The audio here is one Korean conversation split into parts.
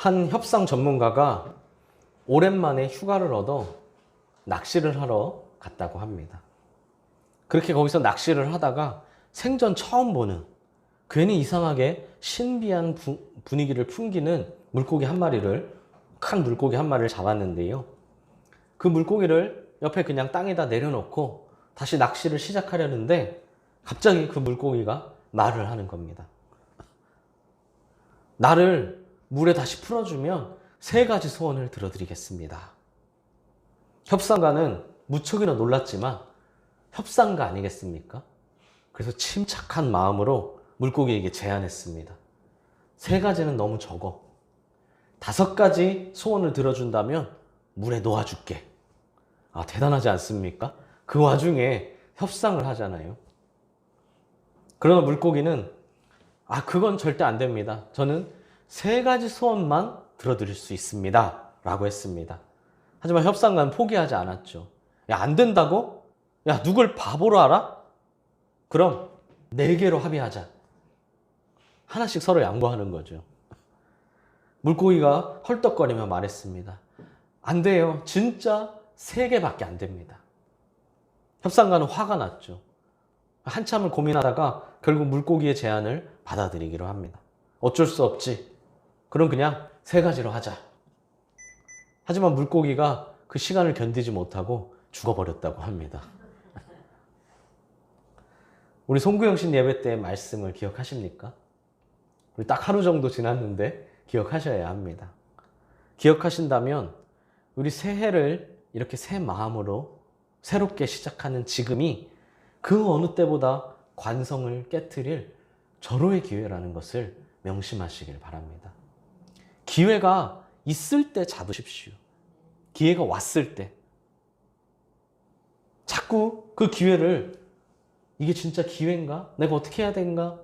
한 협상 전문가가 오랜만에 휴가를 얻어 낚시를 하러 갔다고 합니다. 그렇게 거기서 낚시를 하다가 생전 처음 보는 괜히 이상하게 신비한 분위기를 풍기는 물고기 한 마리를, 큰 물고기 한 마리를 잡았는데요. 그 물고기를 옆에 그냥 땅에다 내려놓고 다시 낚시를 시작하려는데 갑자기 그 물고기가 말을 하는 겁니다. 나를 물에 다시 풀어주면 3가지 소원을 들어드리겠습니다. 협상가는 무척이나 놀랐지만 협상가 아니겠습니까? 그래서 침착한 마음으로 물고기에게 제안했습니다. 3가지는 너무 적어. 5가지 소원을 들어준다면 물에 놓아줄게. 아, 대단하지 않습니까? 그 와중에 협상을 하잖아요. 그러나 물고기는 그건 절대 안 됩니다. 저는 3가지 소원만 들어드릴 수 있습니다. 라고 했습니다. 하지만 협상가는 포기하지 않았죠. 야, 안 된다고? 야, 누굴 바보로 알아? 그럼 4개로 합의하자. 하나씩 서로 양보하는 거죠. 물고기가 헐떡거리며 말했습니다. 안 돼요. 진짜 3개밖에 안 됩니다. 협상가는 화가 났죠. 한참을 고민하다가 결국 물고기의 제안을 받아들이기로 합니다. 어쩔 수 없지. 그럼 그냥 3가지로 하자. 하지만 물고기가 그 시간을 견디지 못하고 죽어버렸다고 합니다. 우리 송구영신 예배 때의 말씀을 기억하십니까? 우리 딱 하루 정도 지났는데 기억하셔야 합니다. 기억하신다면 우리 새해를 이렇게 새 마음으로 새롭게 시작하는 지금이 그 어느 때보다 관성을 깨트릴 절호의 기회라는 것을 명심하시길 바랍니다. 기회가 있을 때 잡으십시오. 기회가 왔을 때. 자꾸 그 기회를 이게 진짜 기회인가? 내가 어떻게 해야 되는가?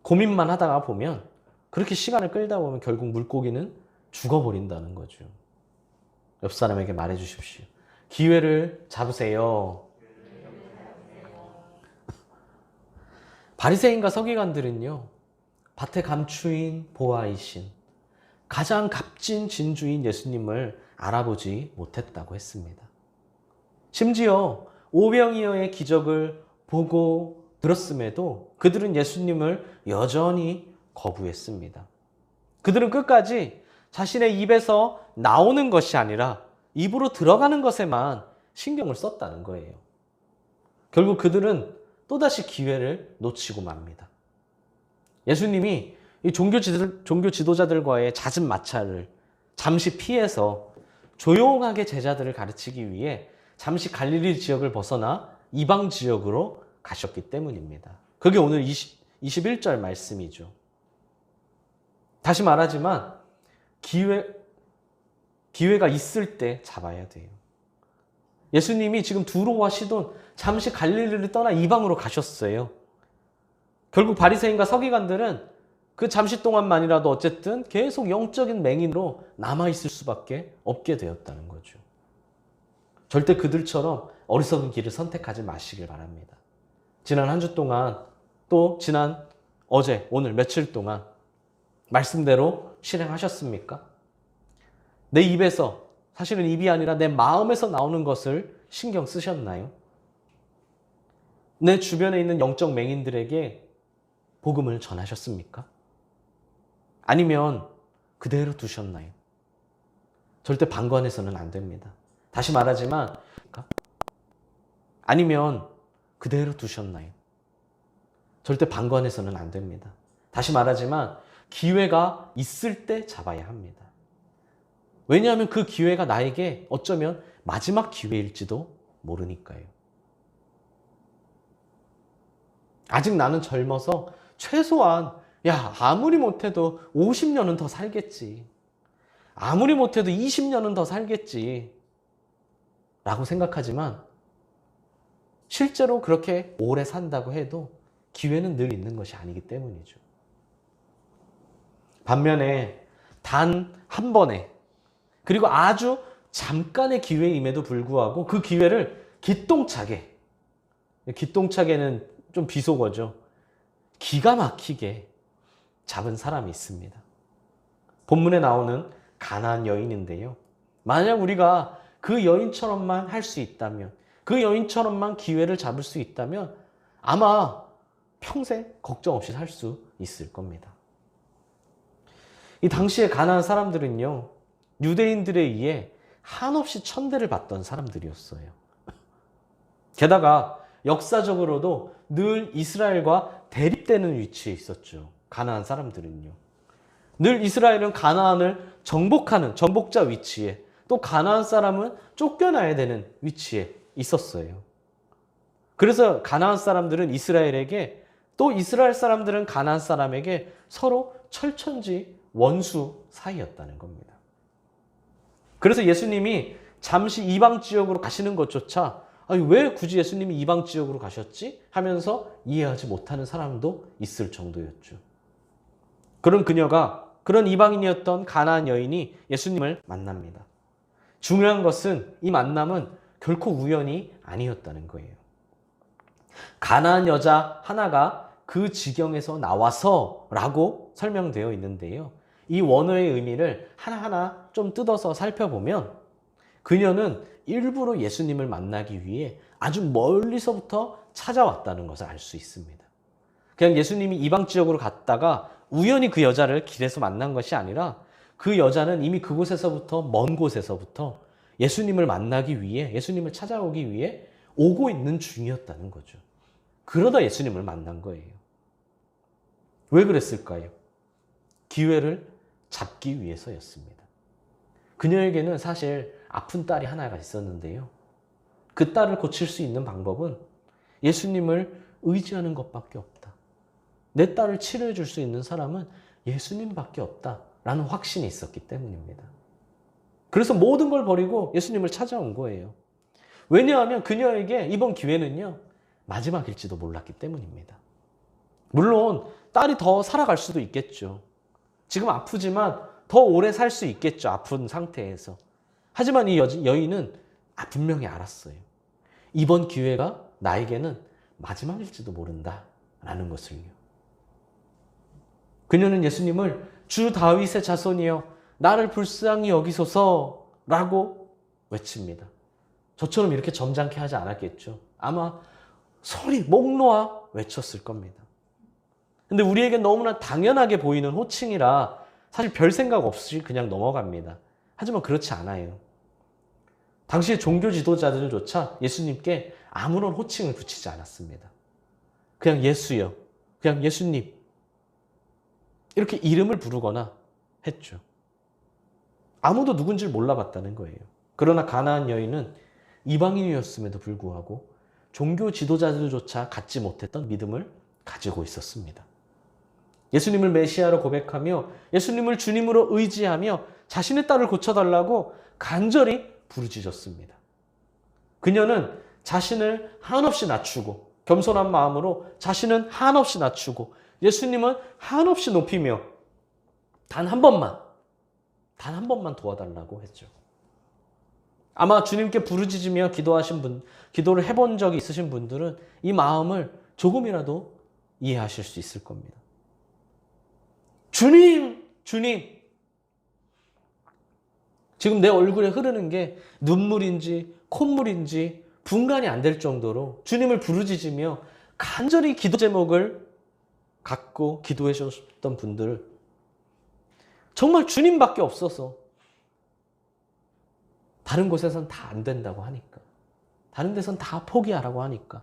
고민만 하다가 보면 그렇게 시간을 끌다 보면 결국 물고기는 죽어버린다는 거죠. 옆 사람에게 말해 주십시오. 기회를 잡으세요. 바리새인과 서기관들은요, 밭의 감추인 보아이신 가장 값진 진주인 예수님을 알아보지 못했다고 했습니다. 심지어 오병이어의 기적을 보고 들었음에도 그들은 예수님을 여전히 거부했습니다. 그들은 끝까지 자신의 입에서 나오는 것이 아니라 입으로 들어가는 것에만 신경을 썼다는 거예요. 결국 그들은 또다시 기회를 놓치고 맙니다. 예수님이 이 종교 지도자들과의 잦은 마찰을 잠시 피해서 조용하게 제자들을 가르치기 위해 잠시 갈릴리 지역을 벗어나 이방 지역으로 가셨기 때문입니다. 그게 오늘 21절 말씀이죠. 다시 말하지만 기회가 있을 때 잡아야 돼요. 예수님이 지금 두로와 시돈 잠시 갈릴리를 떠나 이방으로 가셨어요. 결국 바리새인과 서기관들은 그 잠시 동안만이라도 어쨌든 계속 영적인 맹인으로 남아있을 수밖에 없게 되었다는 거죠. 절대 그들처럼 어리석은 길을 선택하지 마시길 바랍니다. 지난 한 주 동안 또 지난 어제 오늘 며칠 동안 말씀대로 실행하셨습니까? 내 입에서, 사실은 입이 아니라 내 마음에서 나오는 것을 신경 쓰셨나요? 내 주변에 있는 영적 맹인들에게 복음을 전하셨습니까? 아니면 그대로 두셨나요? 절대 방관해서는 안 됩니다. 다시 말하지만 아니면 그대로 두셨나요? 절대 방관해서는 안 됩니다. 다시 말하지만 기회가 있을 때 잡아야 합니다. 왜냐하면 그 기회가 나에게 어쩌면 마지막 기회일지도 모르니까요. 아직 나는 젊어서 최소한 아무리 못해도 50년은 더 살겠지. 아무리 못해도 20년은 더 살겠지. 라고 생각하지만 실제로 그렇게 오래 산다고 해도 기회는 늘 있는 것이 아니기 때문이죠. 반면에 단 한 번에 그리고 아주 잠깐의 기회임에도 불구하고 그 기회를 기똥차게는 좀 비속어죠. 기가 막히게 잡은 사람이 있습니다. 본문에 나오는 가나안 여인인데요. 만약 우리가 그 여인처럼만 할 수 있다면, 그 여인처럼만 기회를 잡을 수 있다면 아마 평생 걱정 없이 살 수 있을 겁니다. 이 당시에 가나안 사람들은요, 유대인들에 의해 한없이 천대를 받던 사람들이었어요. 게다가 역사적으로도 늘 이스라엘과 대립되는 위치에 있었죠. 가나안 사람들은요. 늘 이스라엘은 가나안을 정복하는 정복자 위치에, 또 가나안 사람은 쫓겨나야 되는 위치에 있었어요. 그래서 가나안 사람들은 이스라엘에게, 또 이스라엘 사람들은 가나안 사람에게 서로 철천지 원수 사이였다는 겁니다. 그래서 예수님이 잠시 이방 지역으로 가시는 것조차 아니, 왜 굳이 예수님이 이방 지역으로 가셨지? 하면서 이해하지 못하는 사람도 있을 정도였죠. 그런 그녀가, 그런 이방인이었던 가나안 여인이 예수님을 만납니다. 중요한 것은 이 만남은 결코 우연이 아니었다는 거예요. 가나안 여자 하나가 그 지경에서 나와서 라고 설명되어 있는데요. 이 원어의 의미를 하나하나 좀 뜯어서 살펴보면 그녀는 일부러 예수님을 만나기 위해 아주 멀리서부터 찾아왔다는 것을 알 수 있습니다. 그냥 예수님이 이방 지역으로 갔다가 우연히 그 여자를 길에서 만난 것이 아니라 그 여자는 이미 그곳에서부터, 먼 곳에서부터 예수님을 만나기 위해, 예수님을 찾아오기 위해 오고 있는 중이었다는 거죠. 그러다 예수님을 만난 거예요. 왜 그랬을까요? 기회를 잡기 위해서였습니다. 그녀에게는 사실 아픈 딸이 하나가 있었는데요. 그 딸을 고칠 수 있는 방법은 예수님을 의지하는 것밖에 없다. 내 딸을 치료해 줄 수 있는 사람은 예수님밖에 없다라는 확신이 있었기 때문입니다. 그래서 모든 걸 버리고 예수님을 찾아온 거예요. 왜냐하면 그녀에게 이번 기회는요, 마지막일지도 몰랐기 때문입니다. 물론 딸이 더 살아갈 수도 있겠죠. 지금 아프지만 더 오래 살 수 있겠죠. 아픈 상태에서. 하지만 이 여인은 분명히 알았어요. 이번 기회가 나에게는 마지막일지도 모른다라는 것을요. 그녀는 예수님을 주 다윗의 자손이여 나를 불쌍히 여기소서라고 외칩니다. 저처럼 이렇게 점잖게 하지 않았겠죠. 아마 소리 목 놓아 외쳤을 겁니다. 근데 우리에게 너무나 당연하게 보이는 호칭이라 사실 별 생각 없이 그냥 넘어갑니다. 하지만 그렇지 않아요. 당시의 종교 지도자들조차 예수님께 아무런 호칭을 붙이지 않았습니다. 그냥 예수여, 그냥 예수님 이렇게 이름을 부르거나 했죠. 아무도 누군지를 몰라봤다는 거예요. 그러나 가나안 여인은 이방인이었음에도 불구하고 종교 지도자들조차 갖지 못했던 믿음을 가지고 있었습니다. 예수님을 메시아로 고백하며 예수님을 주님으로 의지하며 자신의 딸을 고쳐달라고 간절히 부르짖었습니다. 그녀는 자신을 한없이 낮추고 겸손한 마음으로 자신은 한없이 낮추고 예수님은 한없이 높이며 단 한 번만 도와달라고 했죠. 아마 주님께 부르짖으며 기도를 해본 적이 있으신 분들은 이 마음을 조금이라도 이해하실 수 있을 겁니다. 주님! 주님! 지금 내 얼굴에 흐르는 게 눈물인지 콧물인지 분간이 안 될 정도로 주님을 부르짖으며 간절히 기도 제목을 갖고 기도해 주셨던 분들, 정말 주님밖에 없어서 다른 곳에선 다 안 된다고 하니까, 다른 데선 다 포기하라고 하니까,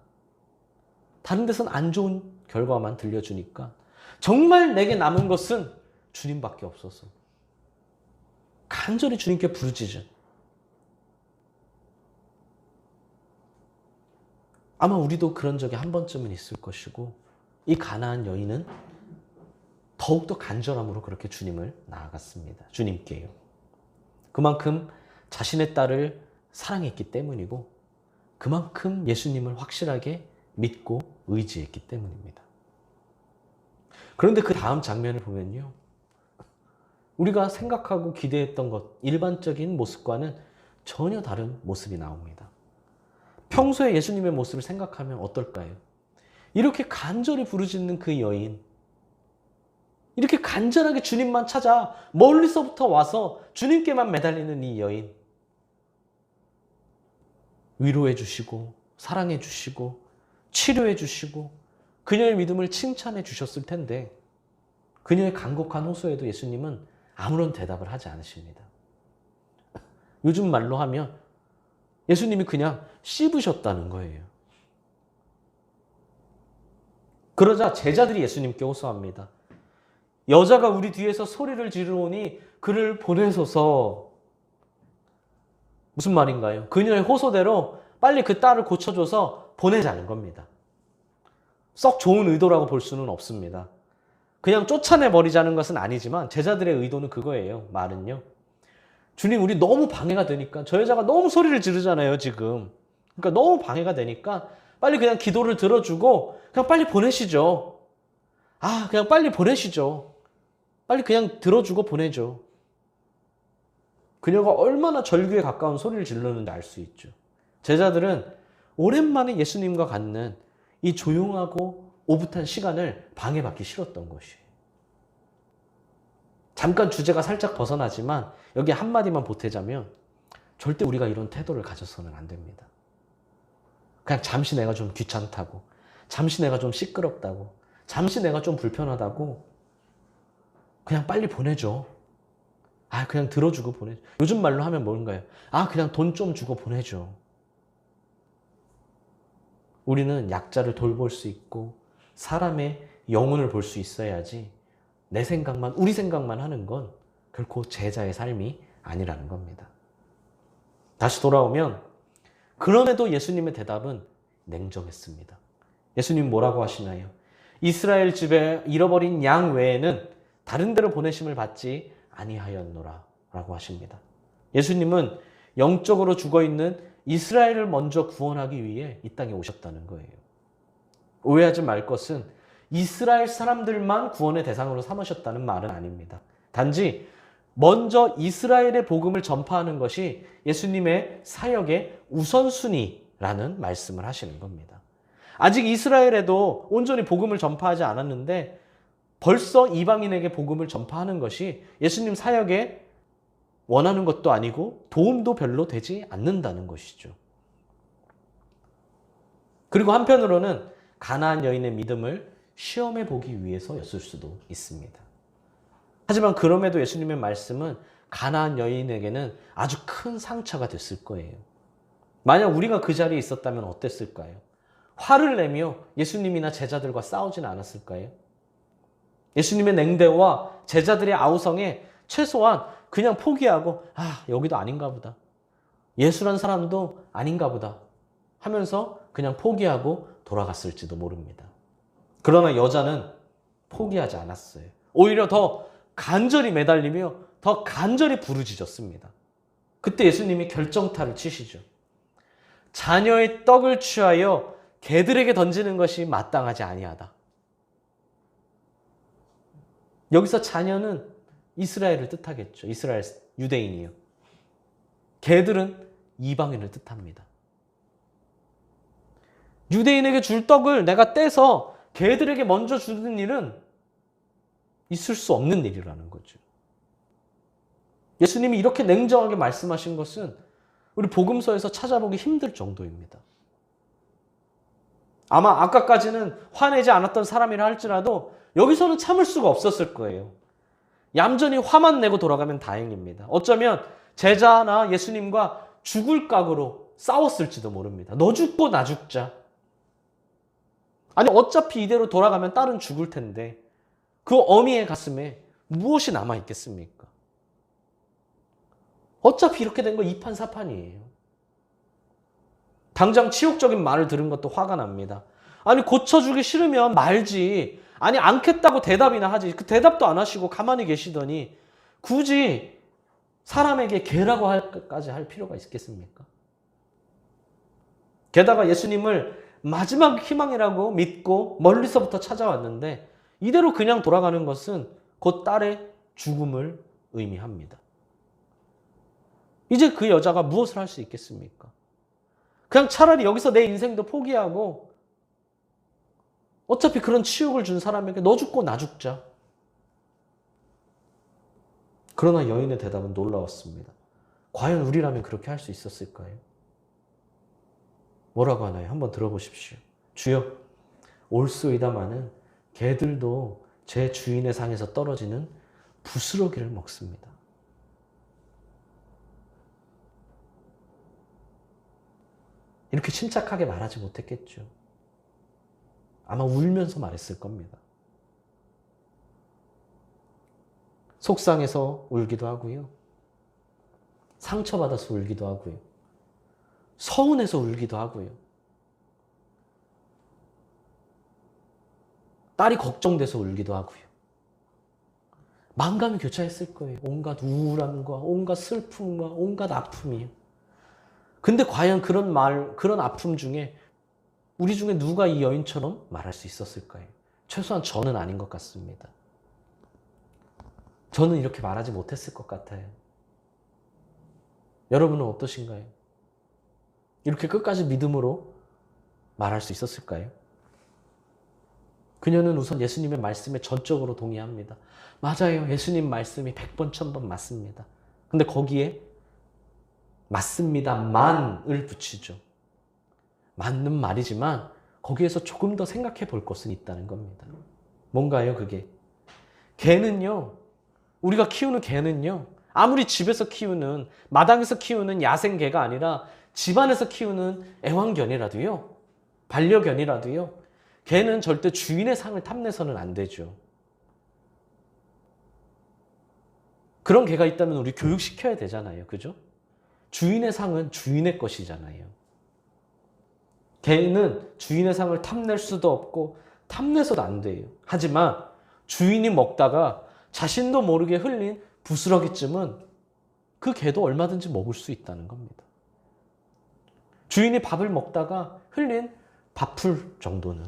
다른 데선 안 좋은 결과만 들려주니까 정말 내게 남은 것은 주님밖에 없어서 간절히 주님께 부르짖은, 아마 우리도 그런 적이 한 번쯤은 있을 것이고 이 가나안 여인은 더욱더 간절함으로 그렇게 주님을 나아갔습니다. 주님께요. 그만큼 자신의 딸을 사랑했기 때문이고 그만큼 예수님을 확실하게 믿고 의지했기 때문입니다. 그런데 그 다음 장면을 보면요, 우리가 생각하고 기대했던 것, 일반적인 모습과는 전혀 다른 모습이 나옵니다. 평소에 예수님의 모습을 생각하면 어떨까요? 이렇게 간절히 부르짖는 그 여인, 이렇게 간절하게 주님만 찾아 멀리서부터 와서 주님께만 매달리는 이 여인. 위로해 주시고 사랑해 주시고 치료해 주시고 그녀의 믿음을 칭찬해 주셨을 텐데 그녀의 간곡한 호소에도 예수님은 아무런 대답을 하지 않으십니다. 요즘 말로 하면 예수님이 그냥 씹으셨다는 거예요. 그러자 제자들이 예수님께 호소합니다. 여자가 우리 뒤에서 소리를 지르오니 그를 보내소서. 무슨 말인가요? 그녀의 호소대로 빨리 그 딸을 고쳐줘서 보내자는 겁니다. 썩 좋은 의도라고 볼 수는 없습니다. 그냥 쫓아내버리자는 것은 아니지만 제자들의 의도는 그거예요. 말은요. 주님, 우리 너무 방해가 되니까 저 여자가 너무 소리를 지르잖아요, 지금. 그러니까 너무 방해가 되니까 빨리 그냥 기도를 들어주고 그냥 빨리 보내시죠. 그냥 빨리 보내시죠. 빨리 그냥 들어주고 보내죠. 그녀가 얼마나 절규에 가까운 소리를 지르는지 알 수 있죠. 제자들은 오랜만에 예수님과 갖는 이 조용하고 오붓한 시간을 방해받기 싫었던 것이에요. 잠깐 주제가 살짝 벗어나지만 여기 한마디만 보태자면 절대 우리가 이런 태도를 가져서는 안 됩니다. 그냥 잠시 내가 좀 귀찮다고, 잠시 내가 좀 시끄럽다고, 잠시 내가 좀 불편하다고 그냥 빨리 보내줘. 그냥 들어주고 보내줘. 요즘 말로 하면 뭔가요? 그냥 돈 좀 주고 보내줘. 우리는 약자를 돌볼 수 있고 사람의 영혼을 볼 수 있어야지 내 생각만, 우리 생각만 하는 건 결코 제자의 삶이 아니라는 겁니다. 다시 돌아오면 그럼에도 예수님의 대답은 냉정했습니다. 예수님 뭐라고 하시나요? 이스라엘 집에 잃어버린 양 외에는 다른 데로 보내심을 받지 아니하였노라 라고 하십니다. 예수님은 영적으로 죽어있는 이스라엘을 먼저 구원하기 위해 이 땅에 오셨다는 거예요. 오해하지 말 것은 이스라엘 사람들만 구원의 대상으로 삼으셨다는 말은 아닙니다. 단지 먼저 이스라엘의 복음을 전파하는 것이 예수님의 사역의 우선순위라는 말씀을 하시는 겁니다. 아직 이스라엘에도 온전히 복음을 전파하지 않았는데 벌써 이방인에게 복음을 전파하는 것이 예수님 사역에 원하는 것도 아니고 도움도 별로 되지 않는다는 것이죠. 그리고 한편으로는 가나안 여인의 믿음을 시험해 보기 위해서였을 수도 있습니다. 하지만 그럼에도 예수님의 말씀은 가나안 여인에게는 아주 큰 상처가 됐을 거예요. 만약 우리가 그 자리에 있었다면 어땠을까요? 화를 내며 예수님이나 제자들과 싸우진 않았을까요? 예수님의 냉대와 제자들의 아우성에 최소한 그냥 포기하고 여기도 아닌가 보다. 예수란 사람도 아닌가 보다 하면서 그냥 포기하고 돌아갔을지도 모릅니다. 그러나 여자는 포기하지 않았어요. 오히려 더 간절히 매달리며 더 간절히 부르짖었습니다. 그때 예수님이 결정타를 치시죠. 자녀의 떡을 취하여 개들에게 던지는 것이 마땅하지 아니하다. 여기서 자녀는 이스라엘을 뜻하겠죠. 이스라엘 유대인이요. 개들은 이방인을 뜻합니다. 유대인에게 줄 떡을 내가 떼서 개들에게 먼저 주는 일은 있을 수 없는 일이라는 거죠. 예수님이 이렇게 냉정하게 말씀하신 것은 우리 복음서에서 찾아보기 힘들 정도입니다. 아마 아까까지는 화내지 않았던 사람이라 할지라도 여기서는 참을 수가 없었을 거예요. 얌전히 화만 내고 돌아가면 다행입니다. 어쩌면 제자나 예수님과 죽을 각오로 싸웠을지도 모릅니다. 너 죽고 나 죽자. 아니 어차피 이대로 돌아가면 딸은 죽을 텐데 그 어미의 가슴에 무엇이 남아있겠습니까? 어차피 이렇게 된 거 이판사판이에요. 당장 치욕적인 말을 들은 것도 화가 납니다. 아니 고쳐주기 싫으면 말지. 아니 않겠다고 대답이나 하지. 그 대답도 안 하시고 가만히 계시더니 굳이 사람에게 개라고 할까지 할 필요가 있겠습니까? 게다가 예수님을 마지막 희망이라고 믿고 멀리서부터 찾아왔는데 이대로 그냥 돌아가는 것은 곧 딸의 죽음을 의미합니다. 이제 그 여자가 무엇을 할 수 있겠습니까? 그냥 차라리 여기서 내 인생도 포기하고 어차피 그런 치욕을 준 사람에게 너 죽고 나 죽자. 그러나 여인의 대답은 놀라웠습니다. 과연 우리라면 그렇게 할 수 있었을까요? 뭐라고 하나요? 한번 들어보십시오. 주여, 올소이다마는 개들도 제 주인의 상에서 떨어지는 부스러기를 먹습니다. 이렇게 침착하게 말하지 못했겠죠. 아마 울면서 말했을 겁니다. 속상해서 울기도 하고요. 상처받아서 울기도 하고요. 서운해서 울기도 하고요. 딸이 걱정돼서 울기도 하고요. 만감이 교차했을 거예요. 온갖 우울함과 온갖 슬픔과 온갖 아픔이요. 근데 과연 그런 아픔 중에 우리 중에 누가 이 여인처럼 말할 수 있었을까요? 최소한 저는 아닌 것 같습니다. 저는 이렇게 말하지 못했을 것 같아요. 여러분은 어떠신가요? 이렇게 끝까지 믿음으로 말할 수 있었을까요? 그녀는 우선 예수님의 말씀에 전적으로 동의합니다. 맞아요. 예수님 말씀이 100번, 1000번 맞습니다. 근데 거기에 맞습니다만을 붙이죠. 맞는 말이지만 거기에서 조금 더 생각해 볼 것은 있다는 겁니다. 뭔가요, 그게? 개는요, 우리가 키우는 개는요, 아무리 집에서 키우는, 마당에서 키우는 야생개가 아니라 집안에서 키우는 애완견이라도요, 반려견이라도요, 개는 절대 주인의 상을 탐내서는 안 되죠. 그런 개가 있다면 우리 교육시켜야 되잖아요. 그죠? 주인의 상은 주인의 것이잖아요. 개는 주인의 상을 탐낼 수도 없고 탐내서도 안 돼요. 하지만 주인이 먹다가 자신도 모르게 흘린 부스러기쯤은 그 개도 얼마든지 먹을 수 있다는 겁니다. 주인이 밥을 먹다가 흘린 밥풀 정도는,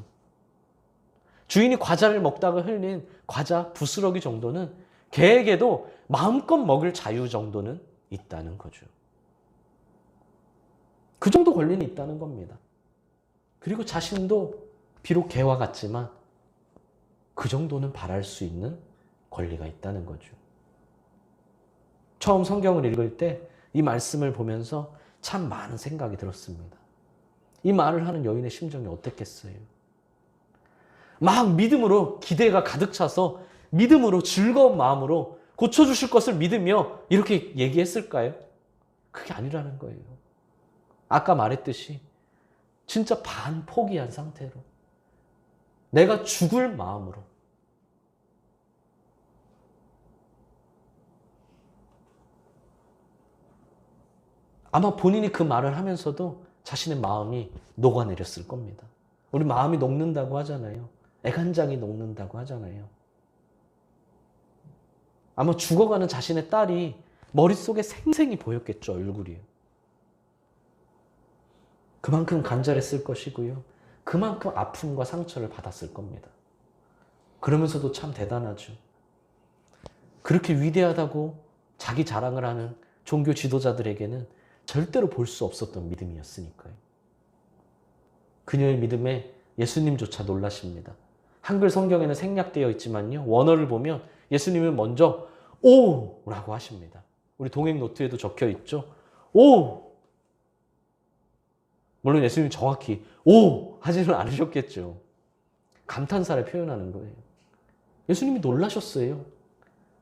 주인이 과자를 먹다가 흘린 과자 부스러기 정도는 개에게도 마음껏 먹을 자유 정도는 있다는 거죠. 그 정도 권리는 있다는 겁니다. 그리고 자신도 비록 개와 같지만 그 정도는 바랄 수 있는 권리가 있다는 거죠. 처음 성경을 읽을 때 이 말씀을 보면서 참 많은 생각이 들었습니다. 이 말을 하는 여인의 심정이 어땠겠어요? 막 믿음으로 기대가 가득 차서 믿음으로 즐거운 마음으로 고쳐주실 것을 믿으며 이렇게 얘기했을까요? 그게 아니라는 거예요. 아까 말했듯이 진짜 반포기한 상태로 내가 죽을 마음으로 아마 본인이 그 말을 하면서도 자신의 마음이 녹아내렸을 겁니다. 우리 마음이 녹는다고 하잖아요. 애간장이 녹는다고 하잖아요. 아마 죽어가는 자신의 딸이 머릿속에 생생히 보였겠죠, 얼굴이. 그만큼 간절했을 것이고요. 그만큼 아픔과 상처를 받았을 겁니다. 그러면서도 참 대단하죠. 그렇게 위대하다고 자기 자랑을 하는 종교 지도자들에게는 절대로 볼 수 없었던 믿음이었으니까요. 그녀의 믿음에 예수님조차 놀라십니다. 한글 성경에는 생략되어 있지만요, 원어를 보면 예수님은 먼저 오! 라고 하십니다. 우리 동행 노트에도 적혀 있죠. 오! 물론 예수님이 정확히 오! 하지는 않으셨겠죠. 감탄사를 표현하는 거예요. 예수님이 놀라셨어요.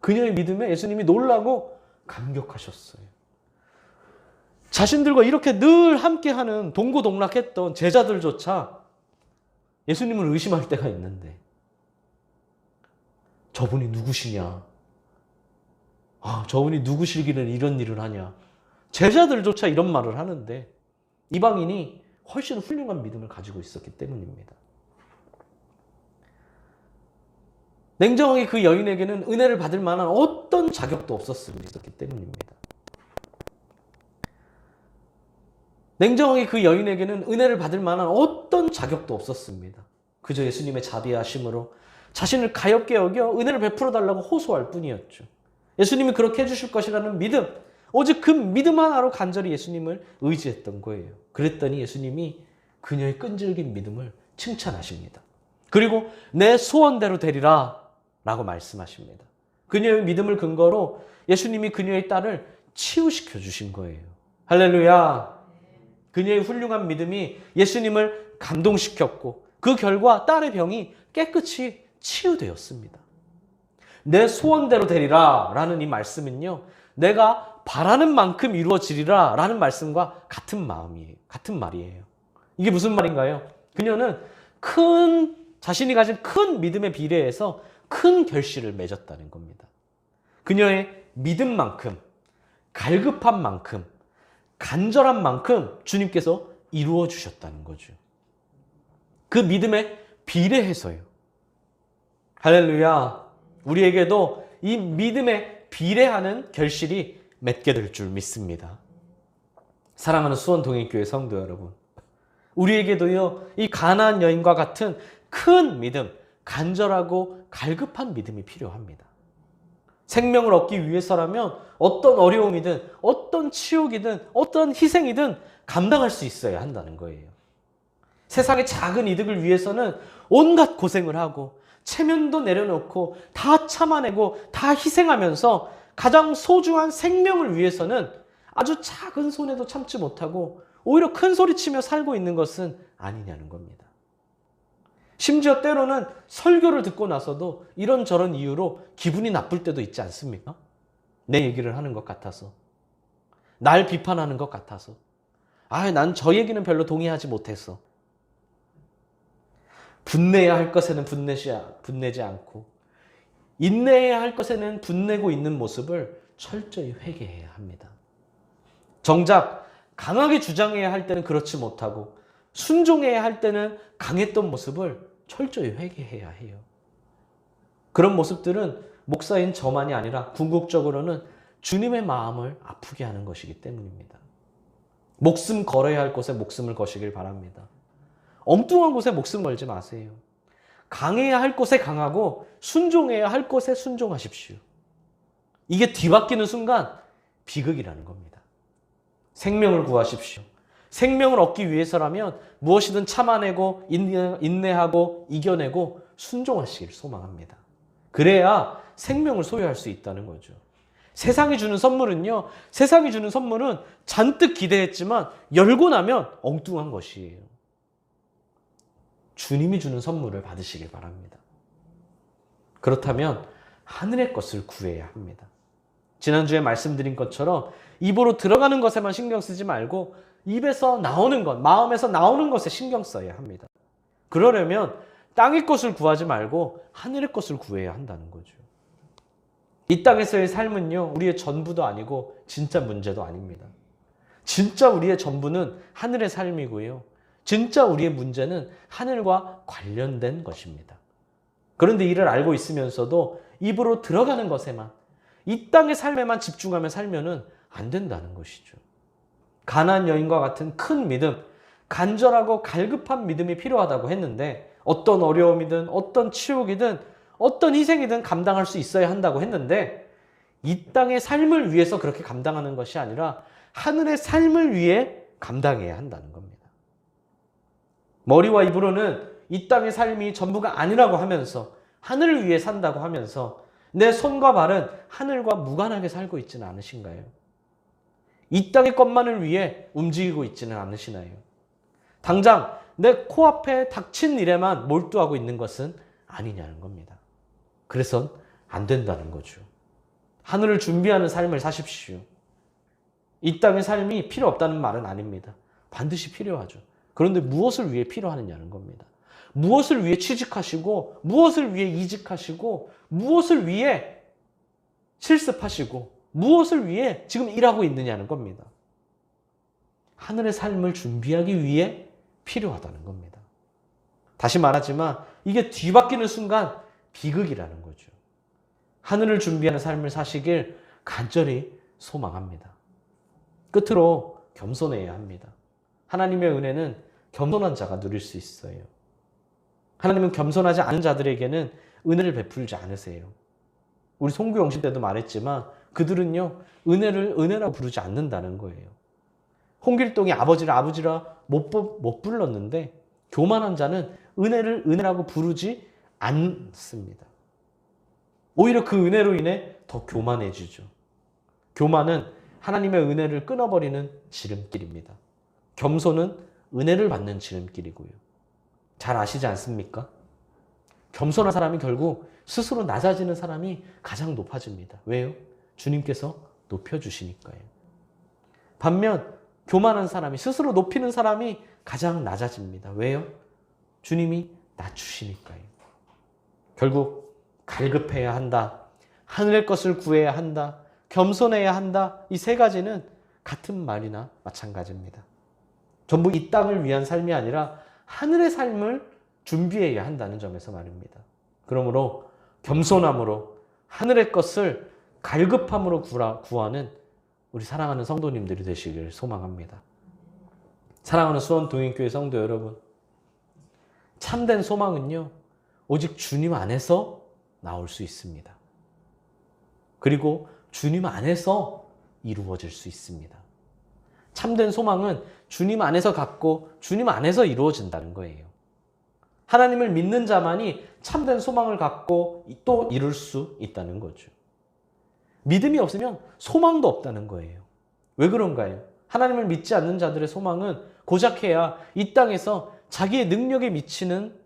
그녀의 믿음에 예수님이 놀라고 감격하셨어요. 자신들과 이렇게 늘 함께하는 동고동락했던 제자들조차 예수님을 의심할 때가 있는데, 저분이 누구시냐? 저분이 누구시길래 이런 일을 하냐? 제자들조차 이런 말을 하는데 이방인이 훨씬 훌륭한 믿음을 가지고 있었기 때문입니다. 냉정하게 그 여인에게는 은혜를 받을 만한 어떤 자격도 없었기 때문입니다. 냉정하게 그 여인에게는 은혜를 받을 만한 어떤 자격도 없었습니다. 그저 예수님의 자비하심으로 자신을 가엾게 여겨 은혜를 베풀어 달라고 호소할 뿐이었죠. 예수님이 그렇게 해주실 것이라는 믿음, 오직 그 믿음 하나로 간절히 예수님을 의지했던 거예요. 그랬더니 예수님이 그녀의 끈질긴 믿음을 칭찬하십니다. 그리고 내 소원대로 되리라 라고 말씀하십니다. 그녀의 믿음을 근거로 예수님이 그녀의 딸을 치유시켜 주신 거예요. 할렐루야. 그녀의 훌륭한 믿음이 예수님을 감동시켰고 그 결과 딸의 병이 깨끗이 치유되었습니다. 내 소원대로 되리라 라는 이 말씀은요, 내가 바라는 만큼 이루어지리라 라는 말씀과 같은 마음이에요. 같은 말이에요. 이게 무슨 말인가요? 그녀는 자신이 가진 큰 믿음에 비례해서 큰 결실을 맺었다는 겁니다. 그녀의 믿음만큼, 갈급한 만큼, 간절한 만큼 주님께서 이루어 주셨다는 거죠. 그 믿음에 비례해서요. 할렐루야. 우리에게도 이 믿음에 비례하는 결실이 맺게 될 줄 믿습니다. 사랑하는 수원동행교회 성도 여러분, 우리에게도요, 이 가나안 여인과 같은 큰 믿음, 간절하고 갈급한 믿음이 필요합니다. 생명을 얻기 위해서라면 어떤 어려움이든 어떤 치욕이든 어떤 희생이든 감당할 수 있어야 한다는 거예요. 세상의 작은 이득을 위해서는 온갖 고생을 하고 체면도 내려놓고 다 참아내고 다 희생하면서 가장 소중한 생명을 위해서는 아주 작은 손해도 참지 못하고 오히려 큰 소리치며 살고 있는 것은 아니냐는 겁니다. 심지어 때로는 설교를 듣고 나서도 이런저런 이유로 기분이 나쁠 때도 있지 않습니까? 내 얘기를 하는 것 같아서, 날 비판하는 것 같아서, 난 저 얘기는 별로 동의하지 못해서. 분내야 할 것에는 분내지 않고 인내해야 할 것에는 분내고 있는 모습을 철저히 회개해야 합니다. 정작 강하게 주장해야 할 때는 그렇지 못하고 순종해야 할 때는 강했던 모습을 철저히 회개해야 해요. 그런 모습들은 목사인 저만이 아니라 궁극적으로는 주님의 마음을 아프게 하는 것이기 때문입니다. 목숨 걸어야 할 곳에 목숨을 거시길 바랍니다. 엉뚱한 곳에 목숨 걸지 마세요. 강해야 할 곳에 강하고 순종해야 할 곳에 순종하십시오. 이게 뒤바뀌는 순간 비극이라는 겁니다. 생명을 구하십시오. 생명을 얻기 위해서라면 무엇이든 참아내고 인내하고 이겨내고 순종하시길 소망합니다. 그래야 생명을 소유할 수 있다는 거죠. 세상이 주는 선물은 잔뜩 기대했지만 열고 나면 엉뚱한 것이에요. 주님이 주는 선물을 받으시길 바랍니다. 그렇다면 하늘의 것을 구해야 합니다. 지난주에 말씀드린 것처럼 입으로 들어가는 것에만 신경 쓰지 말고 입에서 나오는 것, 마음에서 나오는 것에 신경 써야 합니다. 그러려면 땅의 것을 구하지 말고 하늘의 것을 구해야 한다는 거죠. 이 땅에서의 삶은요, 우리의 전부도 아니고 진짜 문제도 아닙니다. 진짜 우리의 전부는 하늘의 삶이고요. 진짜 우리의 문제는 하늘과 관련된 것입니다. 그런데 이를 알고 있으면서도 입으로 들어가는 것에만, 이 땅의 삶에만 집중하며 살면은 안 된다는 것이죠. 가나안 여인과 같은 큰 믿음, 간절하고 갈급한 믿음이 필요하다고 했는데 어떤 어려움이든 어떤 치욕이든 어떤 희생이든 감당할 수 있어야 한다고 했는데 이 땅의 삶을 위해서 그렇게 감당하는 것이 아니라 하늘의 삶을 위해 감당해야 한다는 겁니다. 머리와 입으로는 이 땅의 삶이 전부가 아니라고 하면서 하늘을 위해 산다고 하면서 내 손과 발은 하늘과 무관하게 살고 있지는 않으신가요? 이 땅의 것만을 위해 움직이고 있지는 않으시나요? 당장 내 코앞에 닥친 일에만 몰두하고 있는 것은 아니냐는 겁니다. 그래선 안 된다는 거죠. 하늘을 준비하는 삶을 사십시오. 이 땅의 삶이 필요 없다는 말은 아닙니다. 반드시 필요하죠. 그런데 무엇을 위해 필요하느냐는 겁니다. 무엇을 위해 취직하시고, 무엇을 위해 이직하시고, 무엇을 위해 실습하시고, 무엇을 위해 지금 일하고 있느냐는 겁니다. 하늘의 삶을 준비하기 위해 필요하다는 겁니다. 다시 말하지만 이게 뒤바뀌는 순간 비극이라는 거죠. 하늘을 준비하는 삶을 사시길 간절히 소망합니다. 끝으로 겸손해야 합니다. 하나님의 은혜는 겸손한 자가 누릴 수 있어요. 하나님은 겸손하지 않은 자들에게는 은혜를 베풀지 않으세요. 우리 송구영신 때도 말했지만 그들은요, 은혜를 은혜라고 부르지 않는다는 거예요. 홍길동이 아버지를 아버지라 못 불렀는데 교만한 자는 은혜를 은혜라고 부르지 않습니다. 오히려 그 은혜로 인해 더 교만해지죠. 교만은 하나님의 은혜를 끊어버리는 지름길입니다. 겸손은 은혜를 받는 지름길이고요. 잘 아시지 않습니까? 겸손한 사람이 결국 스스로 낮아지는 사람이 가장 높아집니다. 왜요? 주님께서 높여주시니까요. 반면 교만한 사람이, 스스로 높이는 사람이 가장 낮아집니다. 왜요? 주님이 낮추시니까요. 결국 갈급해야 한다, 하늘의 것을 구해야 한다, 겸손해야 한다, 이 세 가지는 같은 말이나 마찬가지입니다. 전부 이 땅을 위한 삶이 아니라 하늘의 삶을 준비해야 한다는 점에서 말입니다. 그러므로 겸손함으로 하늘의 것을 갈급함으로 구하는 우리 사랑하는 성도님들이 되시길 소망합니다. 사랑하는 수원동인교회 성도 여러분, 참된 소망은요, 오직 주님 안에서 나올 수 있습니다. 그리고 주님 안에서 이루어질 수 있습니다. 참된 소망은 주님 안에서 갖고 주님 안에서 이루어진다는 거예요. 하나님을 믿는 자만이 참된 소망을 갖고 또 이룰 수 있다는 거죠. 믿음이 없으면 소망도 없다는 거예요. 왜 그런가요? 하나님을 믿지 않는 자들의 소망은 고작해야 이 땅에서 자기의 능력에 미치는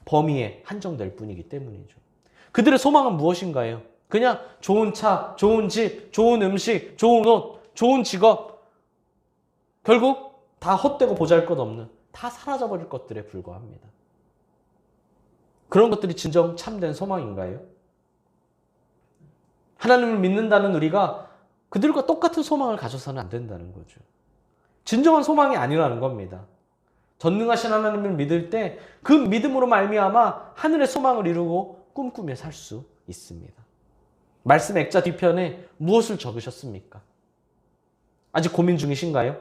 범위에 한정될 뿐이기 때문이죠. 그들의 소망은 무엇인가요? 그냥 좋은 차, 좋은 집, 좋은 음식, 좋은 옷, 좋은 직업, 결국 다 헛되고 보잘것없는, 다 사라져버릴 것들에 불과합니다. 그런 것들이 진정 참된 소망인가요? 하나님을 믿는다는 우리가 그들과 똑같은 소망을 가져서는 안 된다는 거죠. 진정한 소망이 아니라는 겁니다. 전능하신 하나님을 믿을 때 그 믿음으로 말미암아 하늘의 소망을 이루고 꿈꾸며 살 수 있습니다. 말씀 액자 뒤편에 무엇을 적으셨습니까? 아직 고민 중이신가요?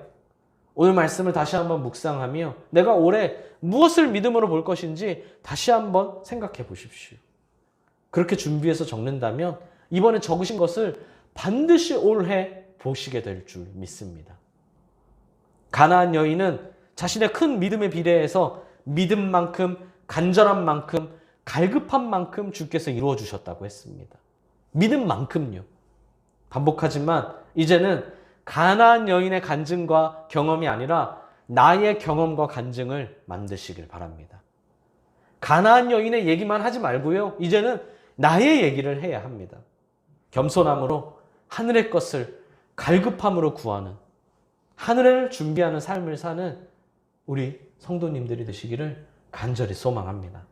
오늘 말씀을 다시 한번 묵상하며 내가 올해 무엇을 믿음으로 볼 것인지 다시 한번 생각해 보십시오. 그렇게 준비해서 적는다면 이번에 적으신 것을 반드시 올해 보시게 될 줄 믿습니다. 가나안 여인은 자신의 큰 믿음에 비례해서 믿음만큼, 간절함만큼, 갈급함만큼 주께서 이루어 주셨다고 했습니다. 믿음만큼요. 반복하지만 이제는 가나안 여인의 간증과 경험이 아니라 나의 경험과 간증을 만드시길 바랍니다. 가나안 여인의 얘기만 하지 말고요. 이제는 나의 얘기를 해야 합니다. 겸손함으로 하늘의 것을 갈급함으로 구하는, 하늘을 준비하는 삶을 사는 우리 성도님들이 되시기를 간절히 소망합니다.